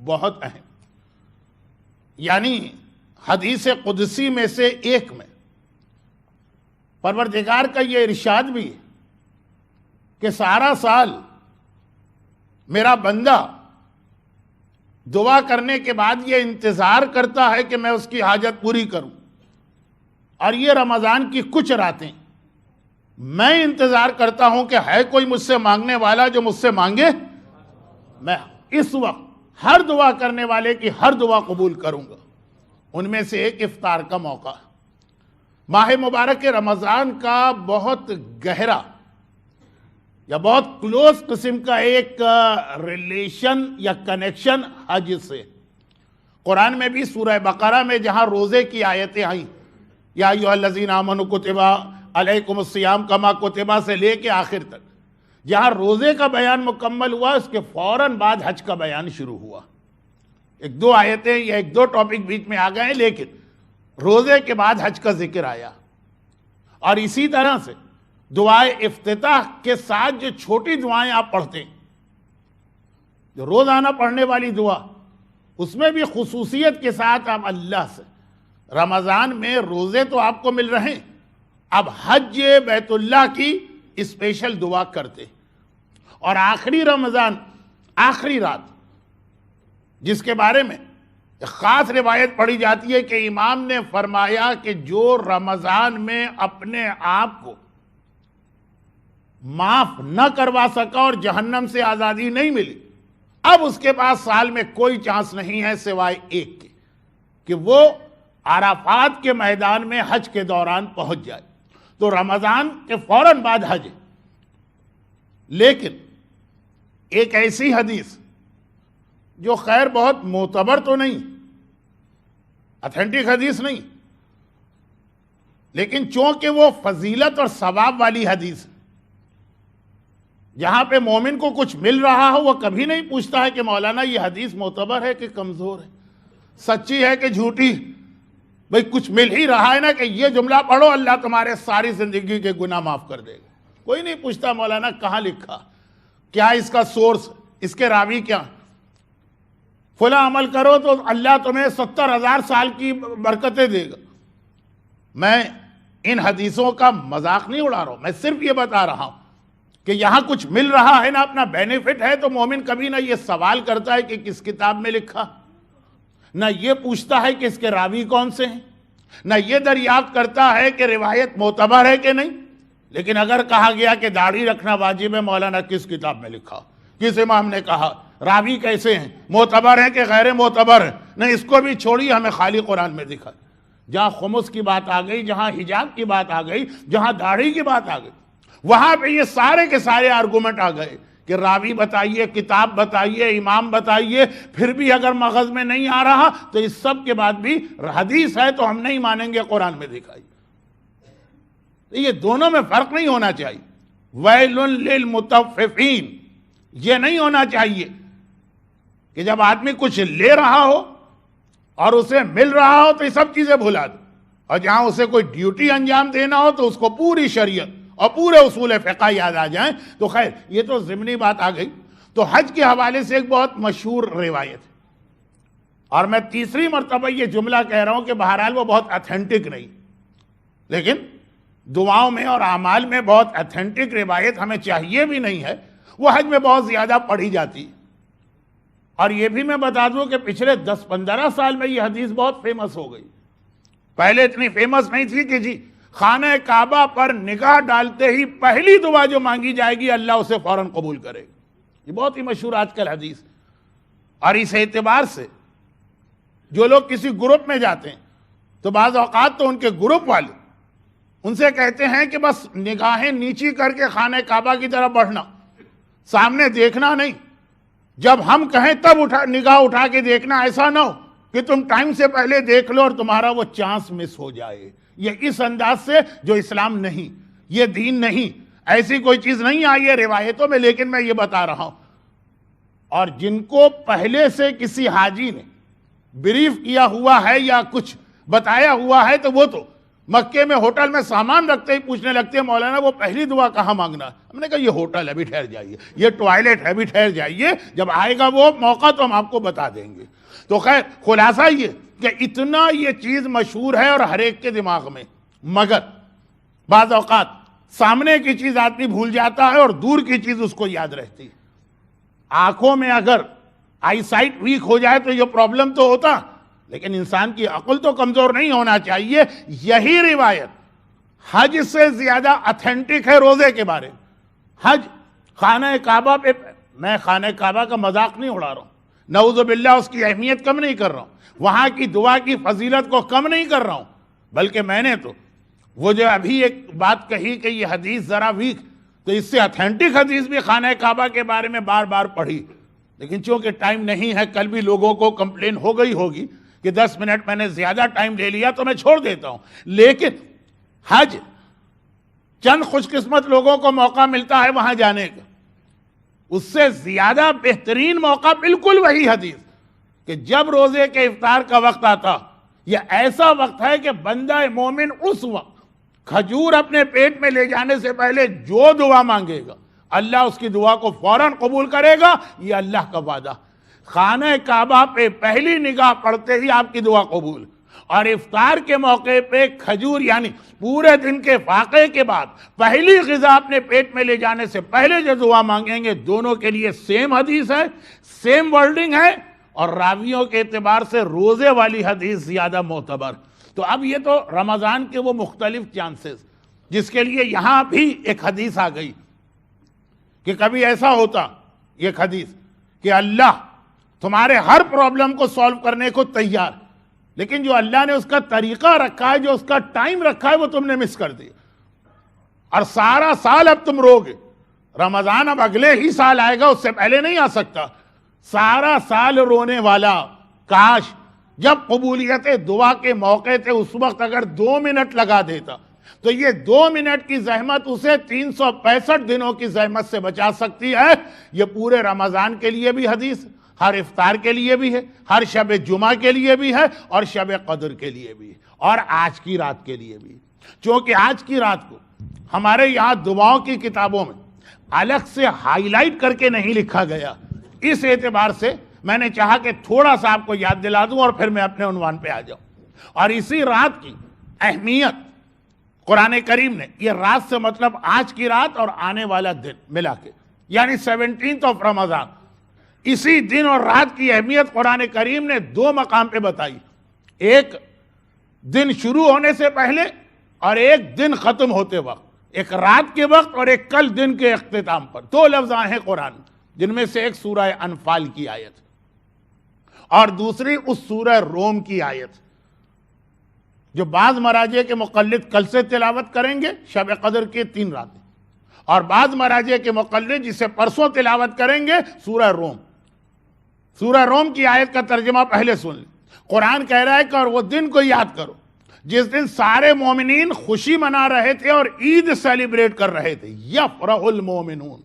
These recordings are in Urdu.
بہت اہم، یعنی حدیث قدسی میں سے ایک میں پروردگار کا یہ ارشاد بھی ہے کہ سارا سال میرا بندہ دعا کرنے کے بعد یہ انتظار کرتا ہے کہ میں اس کی حاجت پوری کروں، اور یہ رمضان کی کچھ راتیں میں انتظار کرتا ہوں کہ ہے کوئی مجھ سے مانگنے والا جو مجھ سے مانگے، میں اس وقت ہر دعا کرنے والے کی ہر دعا قبول کروں گا۔ ان میں سے ایک افطار کا موقع، ماہ مبارک رمضان کا بہت گہرا یا بہت کلوز قسم کا ایک ریلیشن یا کنیکشن حج سے۔ قرآن میں بھی سورہ بقرہ میں جہاں روزے کی آیتیں آئیں، یا ایھا الذین آمنوا کتب علیکم الصیام کما کتب سے لے کے آخر تک، جہاں روزے کا بیان مکمل ہوا اس کے فوراً بعد حج کا بیان شروع ہوا۔ ایک دو آیتیں یا ایک دو ٹاپک بیچ میں آ گئے ہیں، لیکن روزے کے بعد حج کا ذکر آیا۔ اور اسی طرح سے دعائے افتتاح کے ساتھ جو چھوٹی دعائیں آپ پڑھتے ہیں، جو روزانہ پڑھنے والی دعا، اس میں بھی خصوصیت کے ساتھ آپ اللہ سے رمضان میں روزے تو آپ کو مل رہے ہیں، اب حج بیت اللہ کی اسپیشل دعا کرتے، اور آخری رمضان آخری رات جس کے بارے میں ایک خاص روایت پڑھی جاتی ہے کہ امام نے فرمایا کہ جو رمضان میں اپنے آپ کو معاف نہ کروا سکا اور جہنم سے آزادی نہیں ملی، اب اس کے پاس سال میں کوئی چانس نہیں ہے سوائے ایک کے کہ وہ عرفات کے میدان میں حج کے دوران پہنچ جائے۔ تو رمضان کے فوراً بعد حج، لیکن ایک ایسی حدیث جو خیر بہت معتبر تو نہیں، اتھینٹک حدیث نہیں، لیکن چونکہ وہ فضیلت اور ثواب والی حدیث، جہاں پہ مومن کو کچھ مل رہا ہو وہ کبھی نہیں پوچھتا ہے کہ مولانا یہ حدیث معتبر ہے کہ کمزور ہے، سچی ہے کہ جھوٹی، بھئی کچھ مل ہی رہا ہے نا کہ یہ جملہ پڑھو اللہ تمہارے ساری زندگی کے گناہ معاف کر دے گا۔ کوئی نہیں پوچھتا مولانا کہاں لکھا، کیا اس کا سورس، اس کے راوی کیا، فلاں عمل کرو تو اللہ تمہیں 70,000 سال کی برکتیں دے گا۔ میں ان حدیثوں کا مذاق نہیں اڑا رہا ہوں، میں صرف یہ بتا رہا ہوں کہ یہاں کچھ مل رہا ہے نا، اپنا بینیفٹ ہے، تو مومن کبھی نہ یہ سوال کرتا ہے کہ کس کتاب میں لکھا، نہ یہ پوچھتا ہے کہ اس کے راوی کون سے ہیں، نہ یہ دریافت کرتا ہے کہ روایت معتبر ہے کہ نہیں۔ لیکن اگر کہا گیا کہ داڑھی رکھنا واجب ہے، مولانا کس کتاب میں لکھا، کس امام نے کہا، راوی کیسے ہیں، معتبر ہیں کہ غیر معتبر ہیں، نہیں اس کو بھی چھوڑی، ہمیں خالی قرآن میں دکھا۔ جہاں خمس کی بات آ گئی، جہاں حجاب کی بات آ گئی، جہاں داڑھی کی بات آ گئی، وہاں پہ یہ سارے کے سارے آرگومنٹ آ گئے کہ راوی بتائیے، کتاب بتائیے، امام بتائیے، پھر بھی اگر مغز میں نہیں آ رہا تو اس سب کے بعد بھی حدیث ہے تو ہم نہیں مانیں گے، قرآن میں دکھائی۔ یہ دونوں میں فرق نہیں ہونا چاہیے۔ ویل للمطففین، یہ نہیں ہونا چاہیے کہ جب آدمی کچھ لے رہا ہو اور اسے مل رہا ہو تو یہ سب چیزیں بھلا دو، اور جہاں اسے کوئی ڈیوٹی انجام دینا ہو تو اس کو پوری شریعت اور پورے اصول فقہ یاد آ جائیں۔ تو خیر یہ تو ضمنی بات آ گئی۔ تو حج کے حوالے سے ایک بہت مشہور روایت ہے، اور میں تیسری مرتبہ یہ جملہ کہہ رہا ہوں کہ بہرحال وہ بہت اتھینٹک نہیں، لیکن دعاؤں میں اور اعمال میں بہت اتھینٹک روایت ہمیں چاہیے بھی نہیں ہے، وہ حج میں بہت زیادہ پڑھی جاتی ہے۔ اور یہ بھی میں بتا دوں کہ پچھلے 10-15 سال میں یہ حدیث بہت فیمس ہو گئی۔ پہلے اتنی فیمس نہیں تھی کہ جی خانہ کعبہ پر نگاہ ڈالتے ہی پہلی دعا جو مانگی جائے گی اللہ اسے فوراً قبول کرے گا، یہ بہت ہی مشہور آج کل حدیث۔ اور اس اعتبار سے جو لوگ کسی گروپ میں جاتے ہیں تو بعض اوقات تو ان کے گروپ والے ان سے کہتے ہیں کہ بس نگاہیں نیچی کر کے خانہ کعبہ کی طرف بڑھنا، سامنے دیکھنا نہیں، جب ہم کہیں تب نگاہ اٹھا کے دیکھنا، ایسا نہ ہو کہ تم ٹائم سے پہلے دیکھ لو اور تمہارا وہ چانس مس ہو جائے۔ یہ اس انداز سے جو اسلام نہیں، یہ دین نہیں، ایسی کوئی چیز نہیں آئی ہے روایتوں میں، لیکن میں یہ بتا رہا ہوں۔ اور جن کو پہلے سے کسی حاجی نے بریف کیا ہوا ہے یا کچھ بتایا ہوا ہے تو وہ تو مکے میں ہوٹل میں سامان رکھتے ہی پوچھنے لگتے ہیں مولانا وہ پہلی دعا کہاں مانگنا ہے؟ ہم نے کہا یہ ہوٹل ہے، ابھی ٹھہر جائیے، یہ ٹوائلٹ ہے، ابھی ٹھہر جائیے، جب آئے گا وہ موقع تو ہم آپ کو بتا دیں گے۔ تو خیر خلاصہ یہ کہ اتنا یہ چیز مشہور ہے اور ہر ایک کے دماغ میں، مگر بعض اوقات سامنے کی چیز آدمی بھول جاتا ہے اور دور کی چیز اس کو یاد رہتی۔ آنکھوں میں اگر آئی سائٹ ویک ہو جائے تو یہ پرابلم تو ہوتا، لیکن انسان کی عقل تو کمزور نہیں ہونا چاہیے۔ یہی روایت حج سے زیادہ اتھینٹک ہے روزے کے بارے میں۔ حج خانہ کعبہ پہ، میں خانہ کعبہ کا مذاق نہیں اڑا رہا ہوں، نعوذ باللہ اس کی اہمیت کم نہیں کر رہا ہوں، وہاں کی دعا کی فضیلت کو کم نہیں کر رہا ہوں، بلکہ میں نے تو وہ جو ابھی ایک بات کہی کہ یہ حدیث ذرا ویک، تو اس سے اتھینٹک حدیث بھی خانہ کعبہ کے بارے میں بار بار پڑھی، لیکن چونکہ ٹائم نہیں ہے، کل بھی لوگوں کو کمپلین ہو گئی ہوگی کہ 10 منٹ میں نے زیادہ ٹائم لے لیا تو میں چھوڑ دیتا ہوں۔ لیکن حج چند خوش قسمت لوگوں کو موقع ملتا ہے وہاں جانے کا، اس سے زیادہ بہترین موقع بالکل وہی حدیث کہ جب روزے کے افطار کا وقت آتا، یہ ایسا وقت ہے کہ بندہ مومن اس وقت کھجور اپنے پیٹ میں لے جانے سے پہلے جو دعا مانگے گا اللہ اس کی دعا کو فوراً قبول کرے گا، یہ اللہ کا وعدہ۔ خانہ کعبہ پہ پہلی نگاہ پڑتے ہی آپ کی دعا قبول، اور افطار کے موقع پہ کھجور یعنی پورے دن کے فاقے کے بعد پہلی غذا اپنے پیٹ میں لے جانے سے پہلے جو دعا مانگیں گے، دونوں کے لیے سیم حدیث ہے، سیم ورڈنگ ہے، اور راویوں کے اعتبار سے روزے والی حدیث زیادہ معتبر۔ تو اب یہ تو رمضان کے وہ مختلف چانسز جس کے لیے یہاں بھی ایک حدیث آ گئی کہ کبھی ایسا ہوتا، ایک حدیث کہ اللہ تمہارے ہر پرابلم کو سالو کرنے کو تیار، لیکن جو اللہ نے اس کا طریقہ رکھا ہے، جو اس کا ٹائم رکھا ہے، وہ تم نے مس کر دیا، اور سارا سال اب تم روگے۔ رمضان اب اگلے ہی سال آئے گا، اس سے پہلے نہیں آ سکتا، سارا سال رونے والا۔ کاش جب قبولیت دعا کے موقع تھے اس وقت اگر 2 منٹ لگا دیتا تو یہ 2 منٹ کی زحمت اسے 365 دنوں کی زحمت سے بچا سکتی ہے۔ یہ پورے رمضان کے لیے بھی حدیث، ہر افطار کے لیے بھی ہے، ہر شب جمعہ کے لیے بھی ہے، اور شب قدر کے لیے بھی ہے، اور آج کی رات کے لیے بھی۔ چونکہ آج کی رات کو ہمارے یہاں دعاؤں کی کتابوں میں الگ سے ہائی لائٹ کر کے نہیں لکھا گیا، اس اعتبار سے میں نے چاہا کہ تھوڑا سا آپ کو یاد دلا دوں اور پھر میں اپنے عنوان پہ آ جاؤں۔ اور اسی رات کی اہمیت قرآن کریم نے، یہ رات سے مطلب آج کی رات اور آنے والا دن ملا کے، یعنی 17 رمضان، اسی دن اور رات کی اہمیت قرآن کریم نے 2 مقام پہ بتائی، ایک دن شروع ہونے سے پہلے اور ایک دن ختم ہوتے وقت، ایک رات کے وقت اور ایک کل دن کے اختتام پر۔ 2 لفظ آئے ہیں قرآن، جن میں سے ایک سورہ انفال کی آیت اور دوسری اس سورہ روم کی آیت، جو بعض مراجع کے مقلد کل سے تلاوت کریں گے، شب قدر کے 3 راتیں، اور بعض مراجع کے مقلد جسے پرسوں تلاوت کریں گے، سورہ روم۔ سورہ روم کی آیت کا ترجمہ پہلے سن لیں۔ قرآن کہہ رہا ہے کہ اور وہ دن کو یاد کرو جس دن سارے مومنین خوشی منا رہے تھے اور عید سیلیبریٹ کر رہے تھے۔ یفرح المومنون،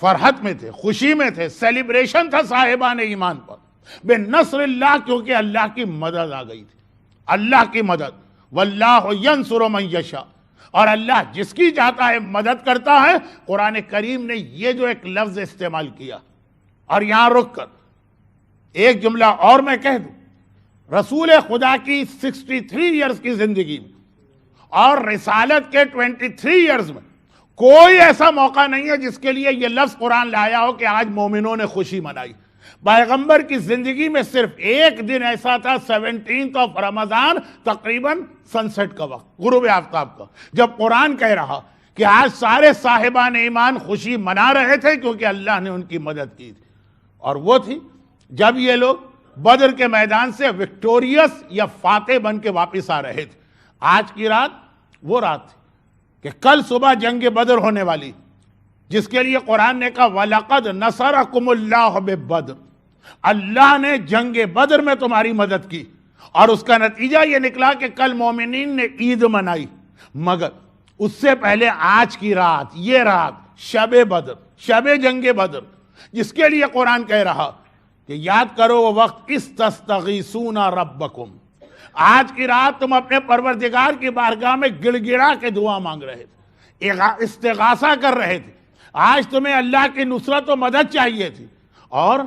فرحت میں تھے، خوشی میں تھے، سیلیبریشن تھا صاحبان ایمان پر، بنصر اللہ، کیونکہ اللہ کی مدد آ گئی تھی، اللہ کی مدد۔ واللہ ینصر من یشاء، اور اللہ جس کی چاہتا ہے مدد کرتا ہے۔ قرآن کریم نے یہ جو ایک لفظ استعمال کیا، اور یہاں رک کر ایک جملہ اور میں کہہ دوں، رسول خدا کی 63 ایئرز کی زندگی میں اور رسالت کے 23 ایئرز میں کوئی ایسا موقع نہیں ہے جس کے لیے یہ لفظ قرآن لایا ہو کہ آج مومنوں نے خوشی منائی۔ پیغمبر کی زندگی میں صرف ایک دن ایسا تھا، 17 رمضان، تقریباً سنسٹ کا وقت، غروب آفتاب کا، جب قرآن کہہ رہا کہ آج سارے صاحبان ایمان خوشی منا رہے تھے کیونکہ اللہ نے ان کی مدد کی تھی، اور وہ تھی جب یہ لوگ بدر کے میدان سے وکٹوریس یا فاتح بن کے واپس آ رہے تھے۔ آج کی رات وہ رات تھی کہ کل صبح جنگ بدر ہونے والی، جس کے لیے قرآن نے کہا وَلَقَدْ نَصَرَكُمُ اللَّهُ بِبَدْرٍ، اللہ نے جنگ بدر میں تمہاری مدد کی، اور اس کا نتیجہ یہ نکلا کہ کل مومنین نے عید منائی۔ مگر اس سے پہلے آج کی رات، یہ رات شب بدر، شب جنگ بدر، جس کے لیے قرآن کہہ رہا کہ یاد کرو وہ وقت استستغیثون ربکم، آج کی رات تم اپنے پروردگار کی بارگاہ میں گڑ گڑا کے دعا مانگ رہے تھے، استغاثہ کر رہے تھے، آج تمہیں اللہ کی نصرت و مدد چاہیے تھی، اور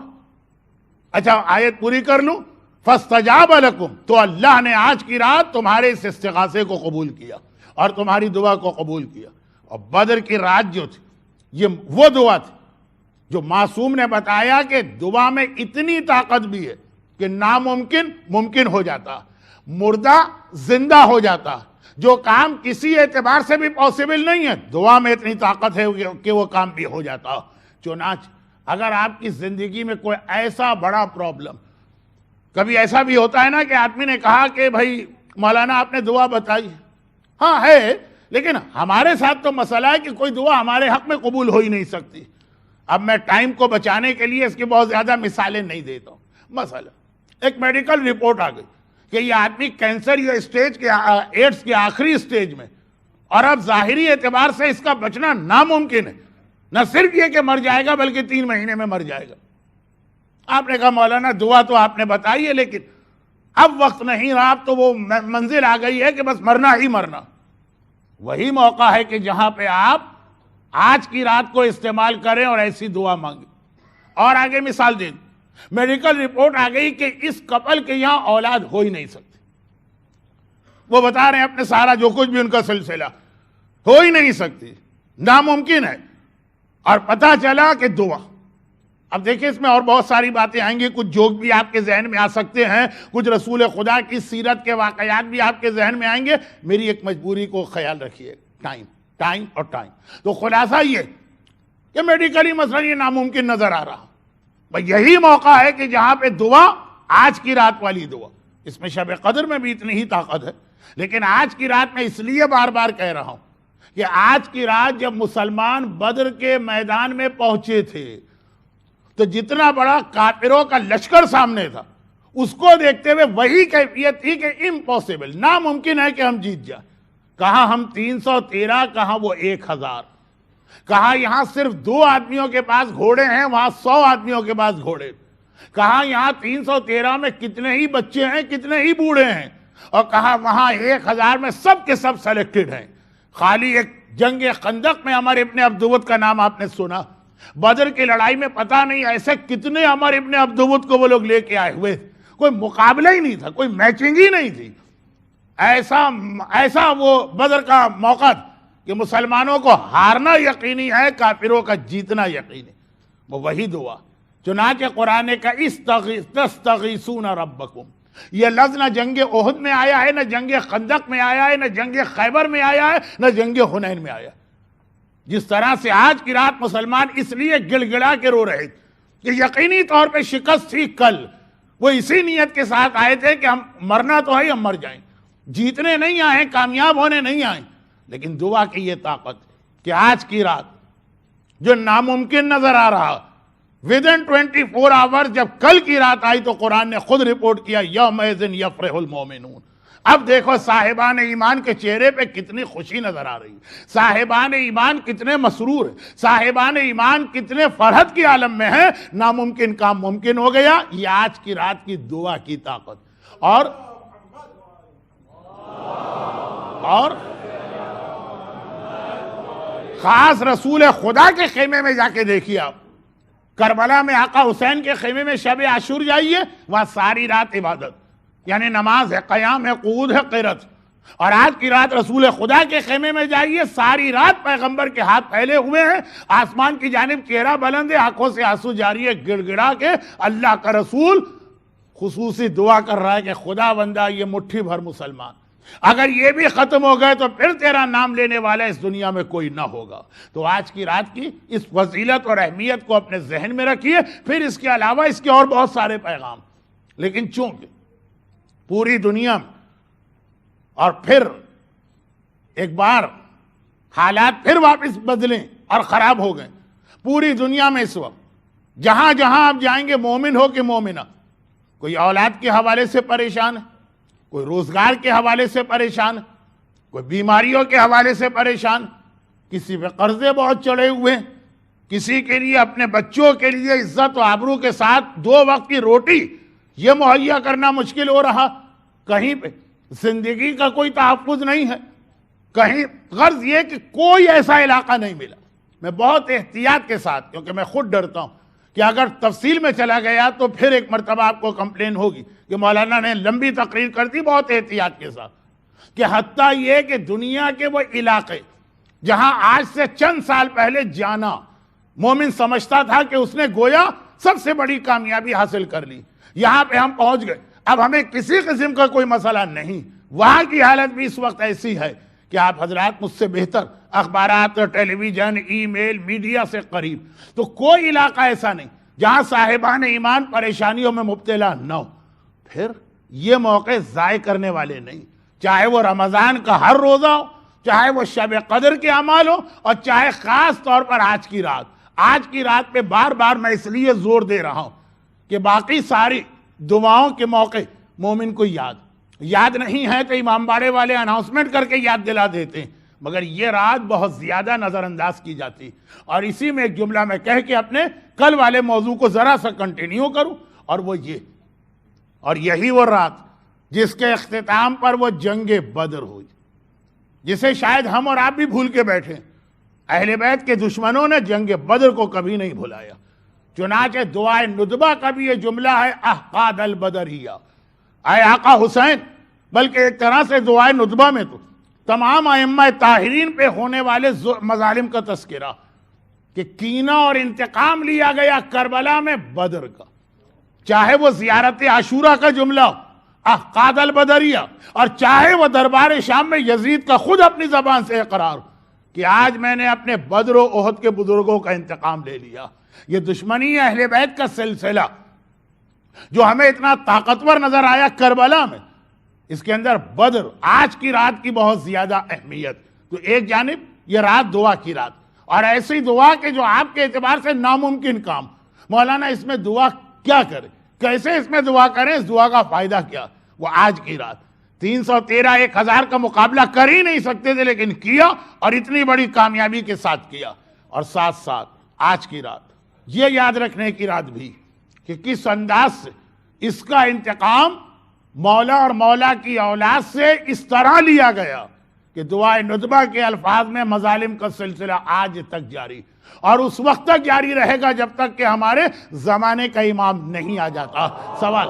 اچھا آیت پوری کر لوں، فاستجاب لکم، تو اللہ نے آج کی رات تمہارے اس استغاثے کو قبول کیا اور تمہاری دعا کو قبول کیا۔ اور بدر کی رات جو تھی یہ وہ دعا تھی جو معصوم نے بتایا کہ دعا میں اتنی طاقت بھی ہے کہ ناممکن ممکن ہو جاتا، مردہ زندہ ہو جاتا، جو کام کسی اعتبار سے بھی پاسبل نہیں ہے دعا میں اتنی طاقت ہے کہ وہ کام بھی ہو جاتا۔ چنانچہ اگر آپ کی زندگی میں کوئی ایسا بڑا پرابلم، کبھی ایسا بھی ہوتا ہے نا کہ آدمی نے کہا کہ بھائی مولانا آپ نے دعا بتائی، ہاں ہے، لیکن ہمارے ساتھ تو مسئلہ ہے کہ کوئی دعا ہمارے حق میں قبول ہو ہی نہیں سکتی۔ اب میں ٹائم کو بچانے کے لیے اس کی بہت زیادہ مثالیں نہیں دیتا ہوں۔ مثلا ایک میڈیکل رپورٹ آ گئی کہ یہ آدمی کینسر یا ایڈز کے آخری اسٹیج میں، اور اب ظاہری اعتبار سے اس کا بچنا ناممکن ہے، نہ صرف یہ کہ مر جائے گا بلکہ 3 مہینے میں مر جائے گا۔ آپ نے کہا مولانا دعا تو آپ نے بتائی ہے لیکن اب وقت نہیں رہا، اب تو وہ منزل آ گئی ہے کہ بس مرنا ہی مرنا۔ وہی موقع ہے کہ جہاں پہ آپ آج کی رات کو استعمال کریں اور ایسی دعا مانگیں۔ اور آگے مثال دیں، میڈیکل رپورٹ آ گئی کہ اس کپل کے یہاں اولاد ہو ہی نہیں سکتی، وہ بتا رہے ہیں اپنے سارا جو کچھ بھی ان کا سلسلہ ہو ہی نہیں سکتی، ناممکن ہے، اور پتہ چلا کہ دعا۔ اب دیکھیں اس میں اور بہت ساری باتیں آئیں گی، کچھ جوک بھی آپ کے ذہن میں آ سکتے ہیں، کچھ رسول خدا کی سیرت کے واقعات بھی آپ کے ذہن میں آئیں گے۔ میری ایک مجبوری کو خیال رکھیے، ٹائم اور ٹائم۔ تو خلاصہ یہ کہ میڈیکلی مسئلہ یہ ناممکن نظر آ رہا، یہی موقع ہے کہ جہاں پہ دعا، آج کی رات والی دعا، اس میں شب قدر میں بھی اتنی ہی طاقت ہے، لیکن آج کی رات میں اس لیے بار بار کہہ رہا ہوں کہ آج کی رات جب مسلمان بدر کے میدان میں پہنچے تھے تو جتنا بڑا کافروں کا لشکر سامنے تھا اس کو دیکھتے ہوئے وہی کیفیت تھی کہ امپاسبل، ناممکن ہے کہ ہم جیت جائیں۔ کہاں ہم 313، کہاں وہ 1000، کہاں یہاں صرف 2 آدمیوں کے پاس گھوڑے ہیں، وہاں 100 آدمیوں کے پاس گھوڑے، کہاں یہاں 313 میں کتنے ہی بچے ہیں، کتنے ہی بوڑھے ہیں، اور کہاں وہاں 1000 میں سب کے سب سلیکٹڈ ہیں۔ خالی ایک جنگ خندق میں عمر ابن عبدود کا نام آپ نے سنا، بدر کی لڑائی میں پتہ نہیں ایسے کتنے عمر ابن عبدود کو وہ لوگ لے کے آئے ہوئے، کوئی مقابلہ ہی نہیں تھا، کوئی میچنگ ہی نہیں تھی۔ ایسا وہ بدر کا موقع کہ مسلمانوں کو ہارنا یقینی ہے، کافروں کا جیتنا یقینی، وہ وہی دعا۔ چنانچہ قرآن کا تستغیثون ربکم، یہ لفظ نہ جنگ احد میں آیا ہے، نہ جنگ خندق میں آیا ہے، نہ جنگ خیبر میں آیا ہے، نہ جنگ حنین میں آیا۔ جس طرح سے آج کی رات مسلمان اس لیے گڑ گڑا کے رو رہے تھے کہ یقینی طور پہ شکست تھی کل، وہ اسی نیت کے ساتھ آئے تھے کہ ہم مرنا تو ہے، ہم مر جائیں، جیتنے نہیں آئے، کامیاب ہونے نہیں آئے، لیکن دعا کی یہ طاقت کہ آج کی رات جو ناممکن نظر آ رہا، within 24 hours جب کل کی رات آئی تو قرآن نے خود رپورٹ کیا یومئذ یفرح المومنون۔ اب دیکھو صاحبان ایمان کے چہرے پہ کتنی خوشی نظر آ رہی، صاحبان ایمان کتنے مسرور ہیں، صاحبان ایمان کتنے فرحت کی عالم میں ہیں، ناممکن کام ممکن ہو گیا۔ یہ آج کی رات کی دعا کی طاقت۔ اور خاص رسول خدا کے خیمے میں جا کے دیکھیے، آپ کربلا میں آقا حسین کے خیمے میں شب عاشور جائیے، وہاں ساری رات عبادت، یعنی نماز ہے، قیام ہے، قعود ہے، قرات۔ اور آج کی رات رسول خدا کے خیمے میں جائیے، ساری رات پیغمبر کے ہاتھ پھیلے ہوئے ہیں، آسمان کی جانب چہرہ بلند ہے، آنکھوں سے آنسو جاری ہے، گڑ گڑا کے اللہ کا رسول خصوصی دعا کر رہا ہے کہ خدا بندہ یہ مٹھی بھر مسلمان اگر یہ بھی ختم ہو گئے تو پھر تیرا نام لینے والا اس دنیا میں کوئی نہ ہوگا۔ تو آج کی رات کی اس فضیلت اور اہمیت کو اپنے ذہن میں رکھیے، پھر اس کے علاوہ اس کے اور بہت سارے پیغام، لیکن چونکہ پوری دنیا میں اور پھر ایک بار حالات پھر واپس بدلیں اور خراب ہو گئے، پوری دنیا میں اس وقت جہاں جہاں آپ جائیں گے مومن ہو کہ مومنہ، کوئی اولاد کے حوالے سے پریشان ہے، کوئی روزگار کے حوالے سے پریشان، کوئی بیماریوں کے حوالے سے پریشان، کسی پہ قرضے بہت چڑھے ہوئے ہیں، کسی کے لیے اپنے بچوں کے لیے عزت و آبرو کے ساتھ 2 وقت کی روٹی یہ مہیا کرنا مشکل ہو رہا، کہیں پہ زندگی کا کوئی تحفظ نہیں ہے، کہیں غرض یہ کہ کوئی ایسا علاقہ نہیں ملا۔ میں بہت احتیاط کے ساتھ، کیونکہ میں خود ڈرتا ہوں کہ اگر تفصیل میں چلا گیا تو پھر ایک مرتبہ آپ کو کمپلین ہوگی کہ مولانا نے لمبی تقریر کر دی، بہت احتیاط کے ساتھ، کہ حتیٰ یہ کہ دنیا کے وہ علاقے جہاں آج سے چند سال پہلے جانا مومن سمجھتا تھا کہ اس نے گویا سب سے بڑی کامیابی حاصل کر لی، یہاں پہ ہم پہنچ گئے، اب ہمیں کسی قسم کا کوئی مسئلہ نہیں۔ وہاں کی حالت بھی اس وقت ایسی ہے کہ آپ حضرات مجھ سے بہتر اخبارات، ٹیلی ویژن، ای میل، میڈیا سے قریب، تو کوئی علاقہ ایسا نہیں جہاں صاحبان ایمان پریشانیوں میں مبتلا نہ ہو۔ پھر یہ موقع ضائع کرنے والے نہیں، چاہے وہ رمضان کا ہر روزہ ہو، چاہے وہ شب قدر کے اعمال ہو، اور چاہے خاص طور پر آج کی رات پہ بار بار میں اس لیے زور دے رہا ہوں کہ باقی ساری دعاؤں کے موقع مومن کو یاد نہیں ہے تو امام باڑے والے اناؤنسمنٹ کر کے یاد دلا دیتے ہیں، مگر یہ رات بہت زیادہ نظر انداز کی جاتی۔ اور اسی میں ایک جملہ میں کہہ کے اپنے کل والے موضوع کو ذرا سا کنٹینیو کروں، اور وہ یہ، اور یہی وہ رات جس کے اختتام پر وہ جنگ بدر ہوئی، جسے شاید ہم اور آپ بھی بھول کے بیٹھے۔ اہل بیت کے دشمنوں نے جنگ بدر کو کبھی نہیں بھلایا، چنانچہ دعائے ندبہ کا بھی یہ جملہ ہے، احقاد البدریہ، اے آقا حسین، بلکہ ایک طرح سے دعائے ندبہ میں تو تمام ائمہ طاہرین پہ ہونے والے مظالم کا تذکرہ، کہ کینہ اور انتقام لیا گیا کربلا میں بدر کا، چاہے وہ زیارت عاشورہ کا جملہ ہو، احقاد البدریہ، اور چاہے وہ دربار شام میں یزید کا خود اپنی زبان سے اقرار کہ آج میں نے اپنے بدر و احد کے بزرگوں کا انتقام لے لیا۔ یہ دشمنی اہل بیت کا سلسلہ جو ہمیں اتنا طاقتور نظر آیا کربلا میں، اس کے اندر بدر آج کی رات کی بہت زیادہ اہمیت۔ تو ایک جانب یہ رات دعا کی رات، اور ایسی دعا کہ جو آپ کے اعتبار سے ناممکن کام، مولانا اس میں دعا کیا کرے، کیسے اس میں دعا کریں، اس دعا کا فائدہ کیا، وہ آج کی رات 313 1000 کا مقابلہ کر ہی نہیں سکتے تھے، لیکن کیا، اور اتنی بڑی کامیابی کے ساتھ کیا۔ اور ساتھ ساتھ آج کی رات یہ یاد رکھنے کی رات بھی کہ کس انداز سے اس کا انتقام مولا اور مولا کی اولاد سے اس طرح لیا گیا کہ دعائے ندبہ کے الفاظ میں مظالم کا سلسلہ آج تک جاری، اور اس وقت تک جاری رہے گا جب تک کہ ہمارے زمانے کا امام نہیں آ جاتا۔ سوال